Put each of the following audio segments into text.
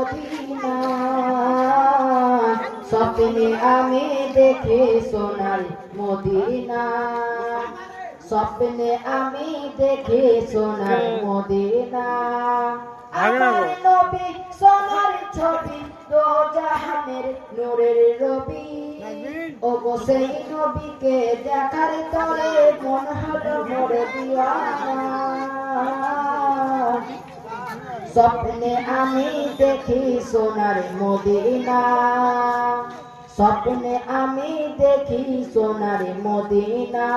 Medina স্বপ্নে আমি দেখি সোনার মদিনা স্বপ্নে আমি দেখি সোনার মদিনা আমার নবী সোনার ছবি দো জাহানের নূরের রবি ওগো সেই নবীকে দেখার তরে মন হলো মোর দিওয়ানা স্বপ্নে আমি দেখি সোনার মদিনা স্বপ্নে আমি দেখি সোনার মদিনা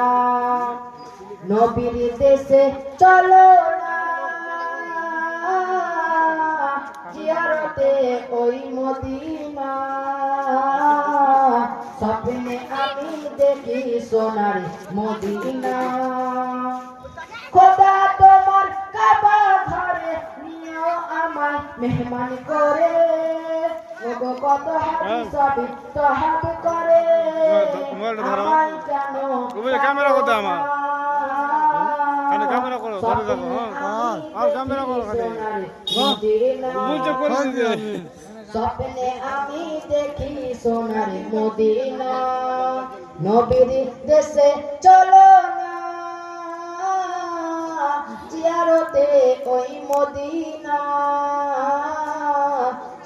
নবীর দেশে চলো না জিয়ারতে ওই মদিনা স্বপ্নে আমি দেখি সোনার মদিনা খোদা তোমার কাবা ঘরে নিও আমায় মেহমান করে ওগো কত হাদিস সবই তহাব করে আমায় জানো ক্যামেরা করতে আমার ক্যামেরা করো ধরে যাবো হ্যাঁ আর ক্যামেরা করো স্বপ্নে আমি দেখি সোনার মদিনা নবীর দেশে চলো না জিয়ারতে ওই মদিনা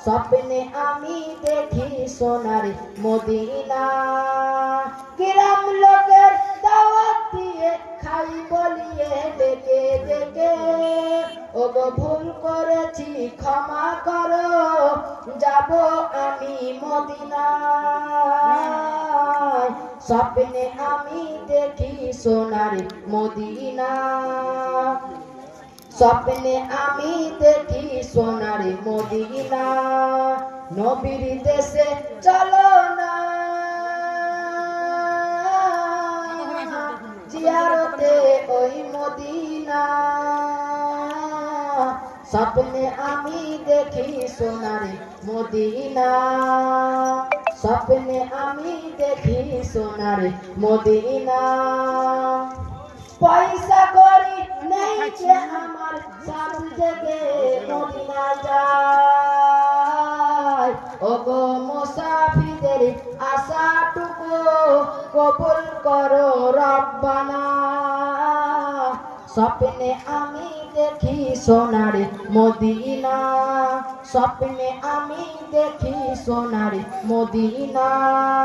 স্বপ্নে আমি দেখি সোনার মদিনা কিরাম লোকের দাওয়াত দিয়ে খাই বলিয়ে ডেকে ডেকে ওগো ভুল করেছি ক্ষমা করো যাব আমি মদিনায় স্বপ্নে আমি দেখি সোনার মদিনা স্বপ্নে আমি দেখি সোনার মদিনা নবীর দেশে চলো না জিয়ারতে ওই মদিনা স্বপ্নে আমি দেখি সোনার মদিনা স্বপ্নে আমি দেখি সোনার মদিনা পয়সা করি নেই যে আমার সাত থেকে মদিনা যায় ওগো মুসাফিরদের আশাটুকু কবুল করো রব্বানা স্বপ্নে আমি দেখি সোনার মদিনা স্বপ্নে আমি দেখি সোনার মদিনা।